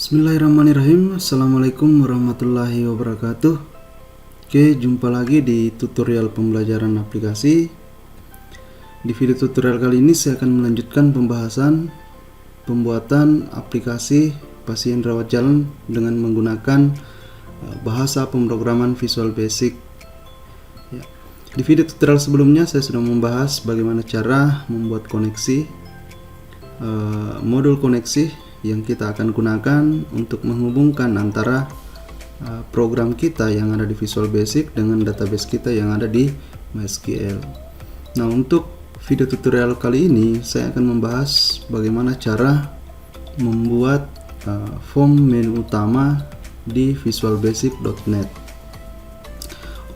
Bismillahirrahmanirrahim. Assalamualaikum warahmatullahi wabarakatuh. Oke, jumpa lagi di tutorial pembelajaran aplikasi. Di video tutorial kali ini saya akan melanjutkan pembahasan pembuatan aplikasi pasien rawat jalan dengan menggunakan bahasa pemrograman Visual Basic. Ya. Di video tutorial sebelumnya saya sudah membahas bagaimana cara membuat koneksi, modul koneksi yang kita akan gunakan untuk menghubungkan antara program kita yang ada di Visual Basic dengan database kita yang ada di MySQL. Nah, untuk video tutorial kali ini saya akan membahas bagaimana cara membuat form menu utama di visualbasic.net.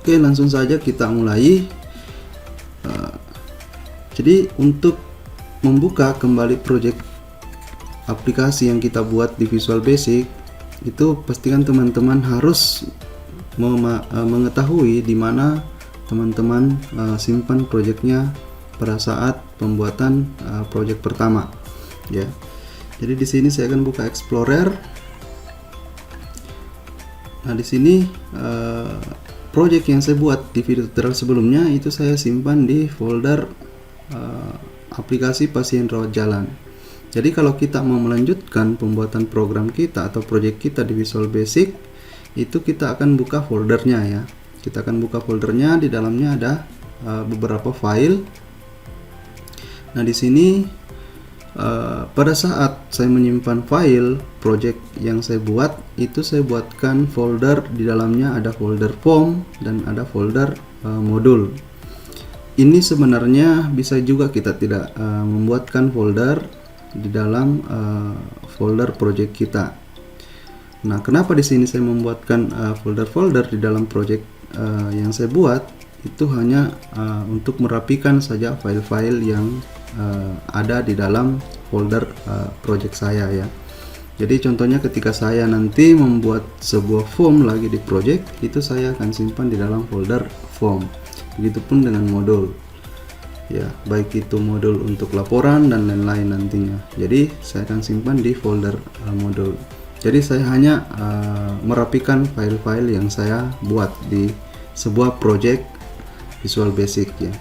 Oke, langsung saja kita mulai. Jadi untuk membuka kembali project aplikasi yang kita buat di Visual Basic, itu pastikan teman-teman harus mengetahui di mana teman-teman simpan projectnya pada saat pembuatan project pertama, ya. Jadi di sini saya akan buka Explorer. Nah, di sini project yang saya buat di video tutorial sebelumnya itu saya simpan di folder aplikasi pasien rawat jalan. Jadi kalau kita mau melanjutkan pembuatan program kita atau project kita di Visual Basic, itu kita akan buka foldernya, ya. Kita akan buka foldernya, di dalamnya ada beberapa file. Nah, di sini pada saat saya menyimpan file project yang saya buat, itu saya buatkan folder, di dalamnya ada folder form dan ada folder modul. Ini sebenarnya bisa juga kita tidak membuatkan folder di dalam folder project kita. Nah, kenapa di sini saya membuatkan folder-folder di dalam project yang saya buat? Itu hanya untuk merapikan saja file-file yang ada di dalam folder project saya, ya. Jadi contohnya ketika saya nanti membuat sebuah form lagi di project, itu saya akan simpan di dalam folder form. Begitupun dengan modul, ya, baik itu modul untuk laporan dan lain-lain nantinya. Jadi saya akan simpan di folder modul. Jadi saya hanya merapikan file-file yang saya buat di sebuah project Visual Basic, ya.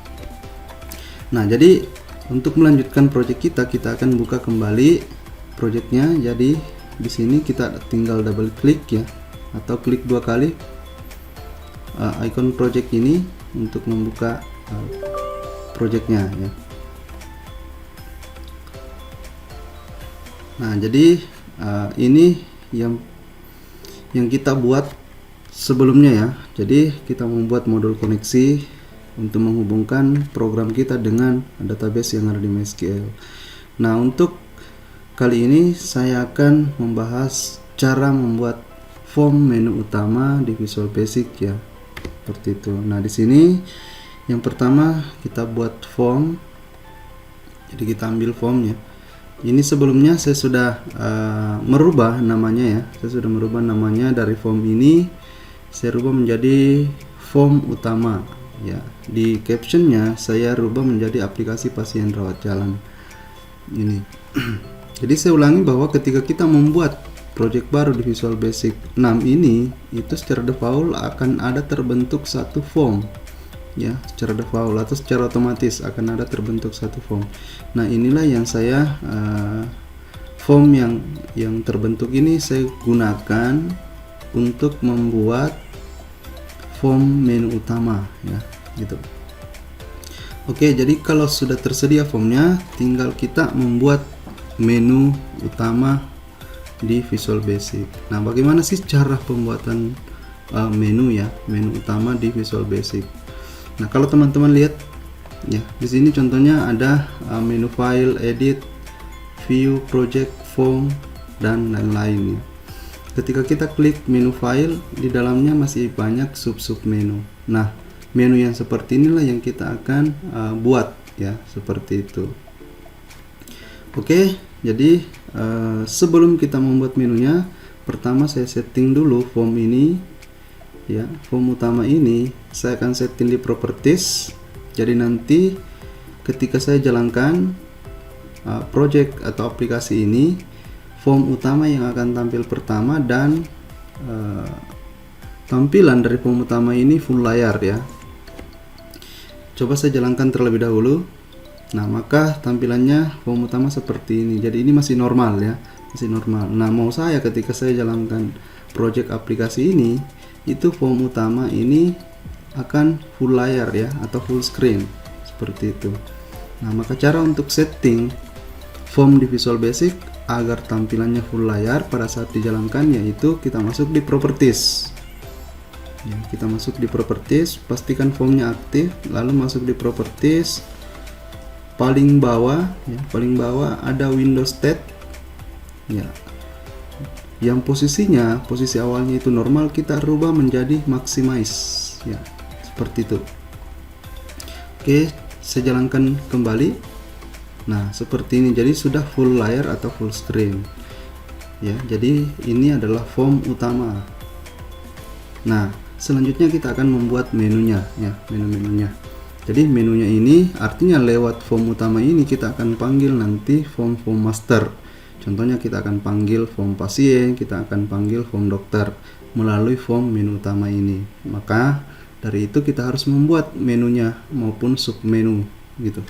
Nah, jadi untuk melanjutkan project kita akan buka kembali projectnya. Jadi di sini kita tinggal double klik, ya, atau klik dua kali icon project ini untuk membuka projectnya, ya. Nah, jadi ini yang kita buat sebelumnya, ya. Jadi kita membuat modul koneksi untuk menghubungkan program kita dengan database yang ada di MySQL. Nah, untuk kali ini saya akan membahas cara membuat form menu utama di Visual Basic, ya. Seperti itu. Nah, di sini yang pertama kita buat form. Jadi kita ambil formnya. Ini sebelumnya saya sudah merubah namanya, ya. Saya sudah merubah namanya dari form ini, saya rubah menjadi form utama, ya. Di captionnya saya rubah menjadi aplikasi pasien rawat jalan ini. Jadi saya ulangi bahwa ketika kita membuat project baru di Visual Basic 6 ini, itu secara default akan ada terbentuk satu form, ya, secara default atau secara otomatis akan ada terbentuk satu form. Nah, inilah yang saya form yang terbentuk ini saya gunakan untuk membuat form menu utama, ya, gitu. Oke, jadi kalau sudah tersedia formnya, tinggal kita membuat menu utama di Visual Basic. Nah, bagaimana sih cara pembuatan menu, ya, menu utama di Visual Basic? Nah, kalau teman-teman lihat, ya, di sini contohnya ada menu file, edit, view, project, form, dan lain-lain, ya. Ketika kita klik menu file, di dalamnya masih banyak sub-sub menu. Nah, menu yang seperti inilah yang kita akan buat, ya, seperti itu. Oke, jadi sebelum kita membuat menunya, pertama saya setting dulu form ini, ya. Form utama ini saya akan setting di properties. Jadi nanti ketika saya jalankan project atau aplikasi ini, form utama yang akan tampil pertama, dan tampilan dari form utama ini full layar ya. Coba saya jalankan terlebih dahulu. Nah, maka tampilannya form utama seperti ini. Jadi ini masih normal ya, masih normal. Nah, mau saya ketika saya jalankan project aplikasi ini, itu form utama ini akan full layar ya, atau full screen seperti itu. Nah, maka cara untuk setting form di Visual Basic agar tampilannya full layar pada saat dijalankan, yaitu kita masuk di properties ya, kita masuk di properties, pastikan formnya aktif, lalu masuk di properties, paling bawah ya, paling bawah ada Windows State ya, yang posisi awalnya itu normal, kita rubah menjadi maximize ya, seperti itu. Oke, saya jalankan kembali. Nah, seperti ini, jadi sudah full layar atau full screen ya. Jadi ini adalah form utama. Nah, selanjutnya kita akan membuat menunya ya, menu-menunya. Jadi menunya ini artinya lewat form utama ini kita akan panggil nanti form master. Contohnya kita akan panggil form pasien, kita akan panggil form dokter melalui form menu utama ini. Maka dari itu kita harus membuat menunya maupun submenu gitu.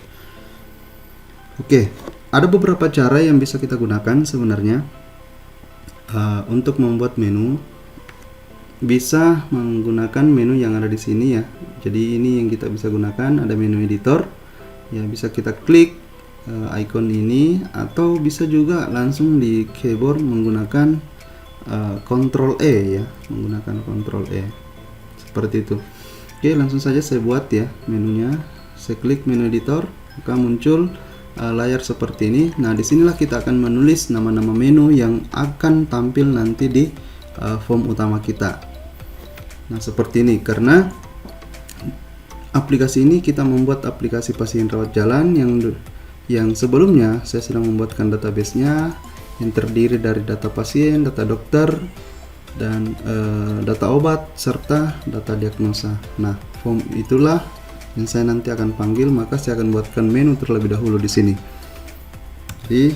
Oke, ada beberapa cara yang bisa kita gunakan sebenarnya untuk membuat menu. Bisa menggunakan menu yang ada di sini ya. Jadi ini yang kita bisa gunakan, ada menu editor ya, bisa kita klik icon ini, atau bisa juga langsung di keyboard menggunakan Ctrl E ya, menggunakan Ctrl E seperti itu. Oke, langsung saja saya buat ya menunya. Saya klik menu editor, maka muncul layar seperti ini. Nah, disinilah kita akan menulis nama-nama menu yang akan tampil nanti di form utama kita. Nah, seperti ini, karena aplikasi ini kita membuat aplikasi pasien rawat jalan yang sebelumnya saya sedang membuatkan database-nya yang terdiri dari data pasien, data dokter, dan data obat serta data diagnosa. Nah, form itulah yang saya nanti akan panggil, maka saya akan buatkan menu terlebih dahulu di sini. Jadi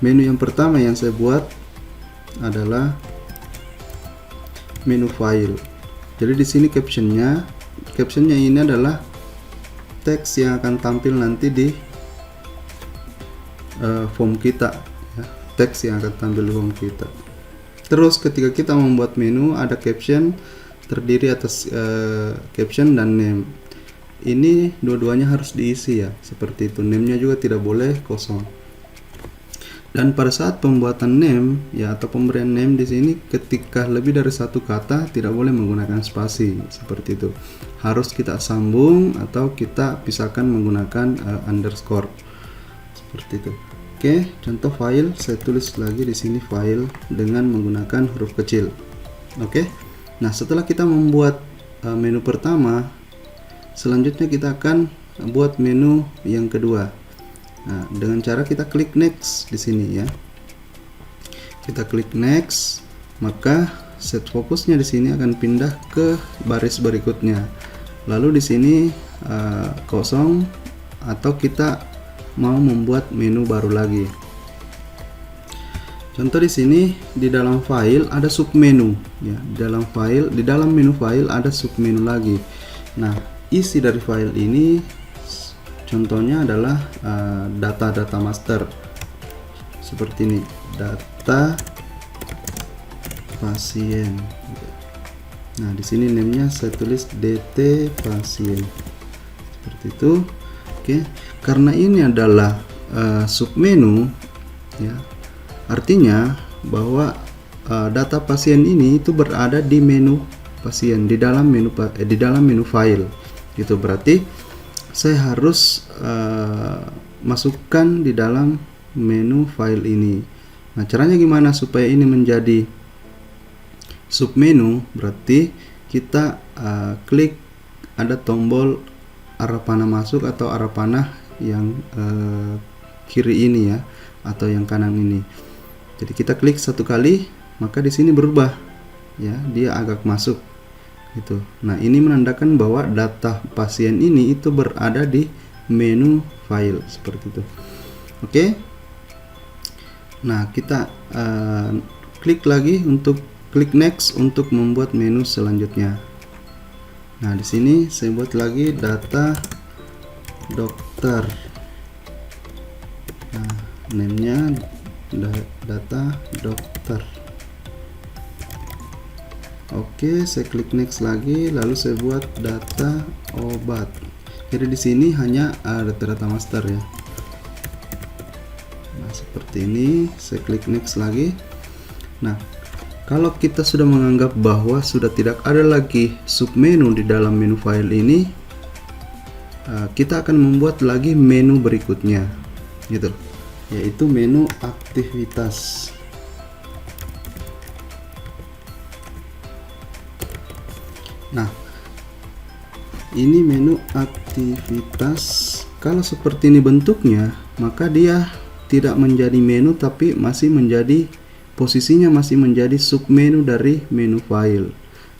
menu yang pertama yang saya buat adalah menu file. Jadi di sini captionnya ini adalah teks yang akan tampil nanti di form kita ya, teks yang akan tampil di form kita. Terus ketika kita membuat menu, ada caption terdiri atas caption dan name. Ini dua-duanya harus diisi ya, seperti itu. Name-nya juga tidak boleh kosong. Dan pada saat pembuatan name ya, atau pemberian name di sini, ketika lebih dari satu kata tidak boleh menggunakan spasi, seperti itu. Harus kita sambung atau kita pisahkan menggunakan underscore, seperti itu. Oke, contoh file saya tulis lagi di sini, file dengan menggunakan huruf kecil. Oke. Nah, setelah kita membuat menu pertama, selanjutnya kita akan buat menu yang kedua. Nah, dengan cara kita klik next di sini ya. Kita klik next, maka set fokusnya di sini akan pindah ke baris berikutnya. Lalu di sini kosong, atau kita mau membuat menu baru lagi. Contoh di sini, di dalam file ada submenu ya. Di dalam menu file ada submenu lagi. Nah, isi dari file ini contohnya adalah data master seperti ini, data pasien. Nah, di sini namanya saya tulis DT pasien seperti itu. Oke, karena ini adalah submenu ya, artinya bahwa data pasien ini itu berada di menu pasien, di dalam menu file gitu. Berarti saya harus masukkan di dalam menu file ini. Nah, caranya gimana supaya ini menjadi submenu? Berarti kita klik ada tombol arah panah masuk atau arah panah yang kiri ini ya, atau yang kanan ini. Jadi kita klik satu kali, maka di sini berubah ya, dia agak masuk gitu. Nah, ini menandakan bahwa data pasien ini itu berada di menu file seperti itu. Oke. Nah, kita klik lagi untuk klik next untuk membuat menu selanjutnya. Nah, di sini saya buat lagi data dokter. Nah, name-nya data dokter. Oke, saya klik next lagi, lalu saya buat data obat. Jadi di sini hanya ada data master ya. Nah, seperti ini, saya klik next lagi. Nah, kalau kita sudah menganggap bahwa sudah tidak ada lagi submenu di dalam menu file ini, kita akan membuat lagi menu berikutnya, gitu, yaitu menu aktivitas. Nah, ini menu aktivitas. Kalau seperti ini bentuknya, maka dia tidak menjadi menu tapi masih menjadi posisinya masih menjadi submenu dari menu file.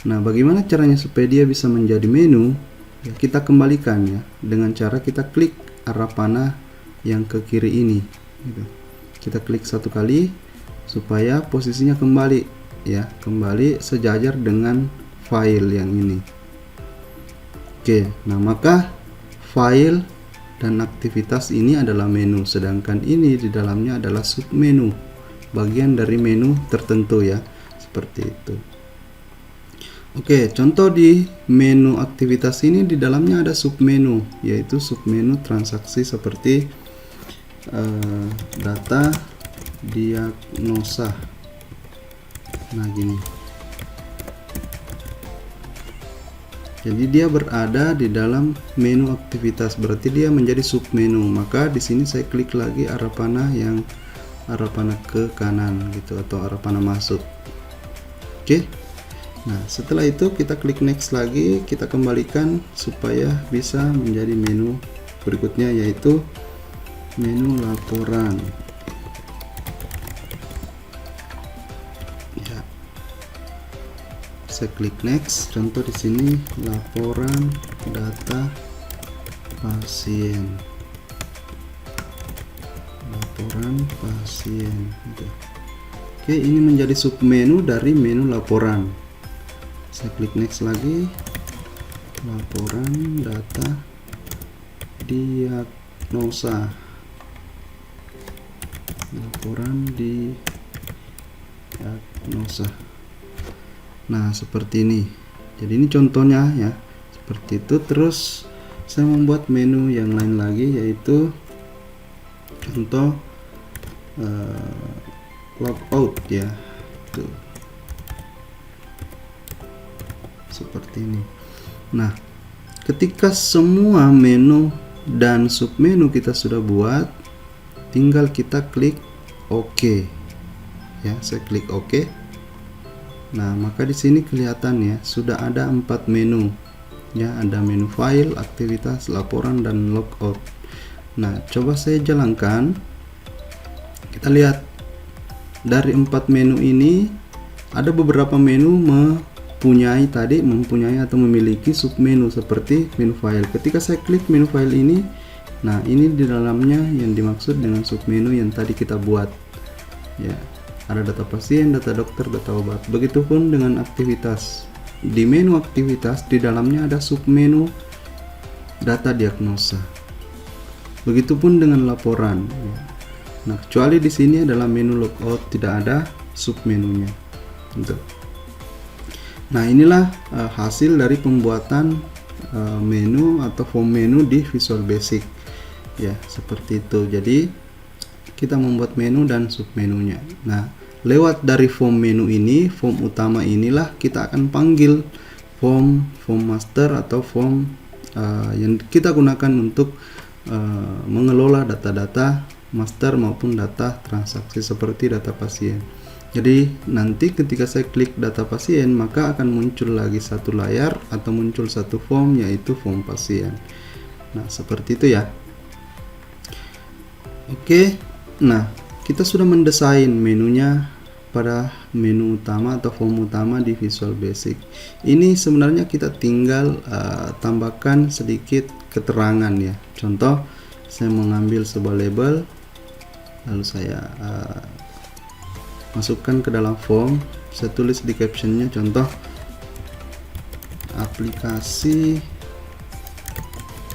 Nah, bagaimana caranya supaya dia bisa menjadi menu? Ya, kita kembalikan ya dengan cara kita klik arah panah yang ke kiri ini. Gitu. Kita klik satu kali supaya posisinya kembali ya, kembali sejajar dengan file yang ini. Oke, nah maka file dan aktivitas ini adalah menu, sedangkan ini di dalamnya adalah submenu, bagian dari menu tertentu ya, seperti itu. Oke, contoh di menu aktivitas ini di dalamnya ada submenu, yaitu submenu transaksi seperti data diagnosa. Nah, gini. Jadi dia berada di dalam menu aktivitas, berarti dia menjadi submenu. Maka di sini saya klik lagi arah panah yang arah panah ke kanan gitu, atau arah panah masuk. Oke. Nah, setelah itu kita klik next lagi, kita kembalikan supaya bisa menjadi menu berikutnya, yaitu menu laporan. Ya. Saya klik next. Contoh di sini laporan data pasien. Laporan pasien. Oke, ini menjadi submenu dari menu laporan. Saya klik next lagi. Laporan data diagnosa. Laporan diagnosa. Nah, seperti ini. Jadi ini contohnya ya, seperti itu. Terus saya membuat menu yang lain lagi, yaitu contoh logout ya, tuh seperti ini. Nah, ketika semua menu dan submenu kita sudah buat, tinggal kita klik OK ya. Saya klik OK. Nah, maka di sini kelihatan ya, sudah ada 4 menu ya, ada menu file, aktivitas, laporan, dan logout. Nah, coba saya jalankan. Kita lihat dari 4 menu ini ada beberapa menu mempunyai atau memiliki submenu seperti menu file. Ketika saya klik menu file ini, nah ini di dalamnya yang dimaksud dengan submenu yang tadi kita buat ya. Ada data pasien, data dokter, data obat. Begitupun dengan aktivitas. Di menu aktivitas di dalamnya ada submenu data diagnosa. Begitupun dengan laporan. Nah, kecuali di sini adalah menu logout, tidak ada submenunya. Nah, inilah hasil dari pembuatan menu atau form menu di Visual Basic. Ya, seperti itu. Jadi kita membuat menu dan submenunya. Nah, lewat dari form menu ini, form utama inilah kita akan panggil form master atau form yang kita gunakan untuk mengelola data-data master maupun data transaksi seperti data pasien. Jadi nanti ketika saya klik data pasien, maka akan muncul lagi satu layar atau muncul satu form, yaitu form pasien. Nah, seperti itu ya. Oke. Nah, kita sudah mendesain menunya pada menu utama atau form utama di Visual Basic. Ini sebenarnya kita tinggal tambahkan sedikit keterangan ya. Contoh, saya mengambil sebuah label, lalu saya masukkan ke dalam form. Saya tulis di captionnya, contoh aplikasi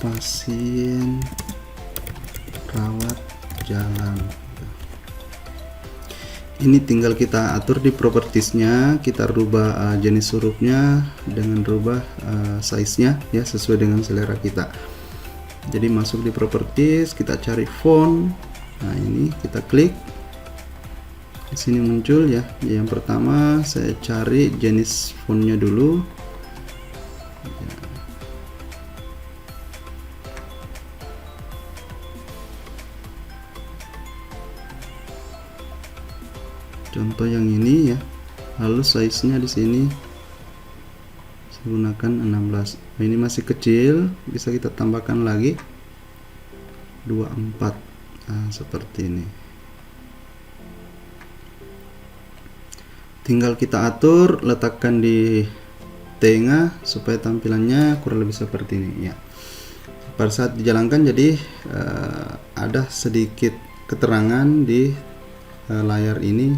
pasien rawat jalan. Ini tinggal kita atur di propertiesnya, kita rubah jenis hurufnya dengan rubah size-nya ya, sesuai dengan selera kita. Jadi masuk di properties, kita cari font. Nah, ini kita klik. Di sini muncul ya. Yang pertama saya cari jenis fontnya dulu. Contoh yang ini ya. Lalu size-nya di sini saya gunakan 16. Nah, ini masih kecil, bisa kita tambahkan lagi 24. Nah, seperti ini. Tinggal kita atur, letakkan di tengah supaya tampilannya kurang lebih seperti ini ya. Pada saat dijalankan jadi ada sedikit keterangan di layar ini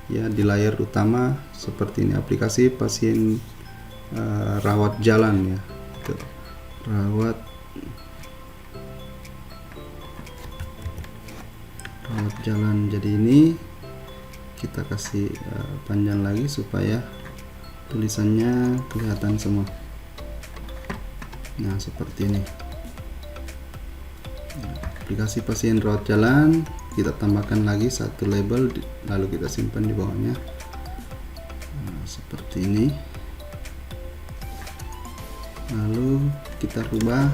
ya, di layar utama seperti ini, aplikasi pasien rawat jalan ya, rawat jalan. Jadi ini kita kasih panjang lagi supaya tulisannya kelihatan semua. Nah, seperti ini. Aplikasi pasien rawat jalan, kita tambahkan lagi satu label, lalu kita simpan di bawahnya. Nah, seperti ini. Lalu kita rubah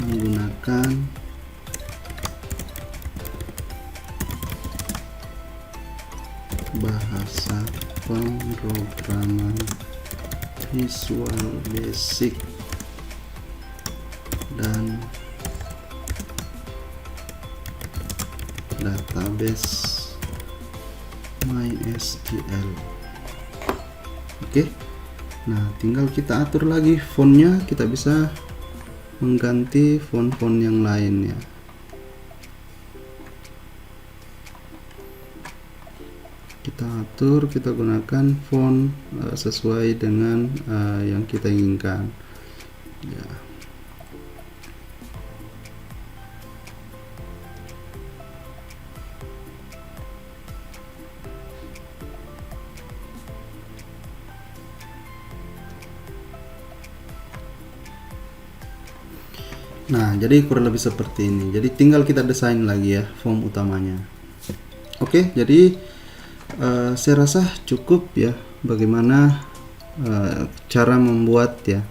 menggunakan bahasa pemrograman Visual Basic dan database MySQL. Oke. Nah, tinggal kita atur lagi fontnya, kita bisa mengganti font-font yang lain ya. Kita atur, kita gunakan font sesuai dengan yang kita inginkan ya. Nah, jadi kurang lebih seperti ini. Jadi tinggal kita desain lagi ya form utamanya. Oke, jadi saya rasa cukup ya bagaimana cara membuat ya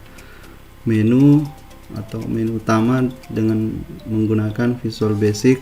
menu atau menu utama dengan menggunakan Visual Basic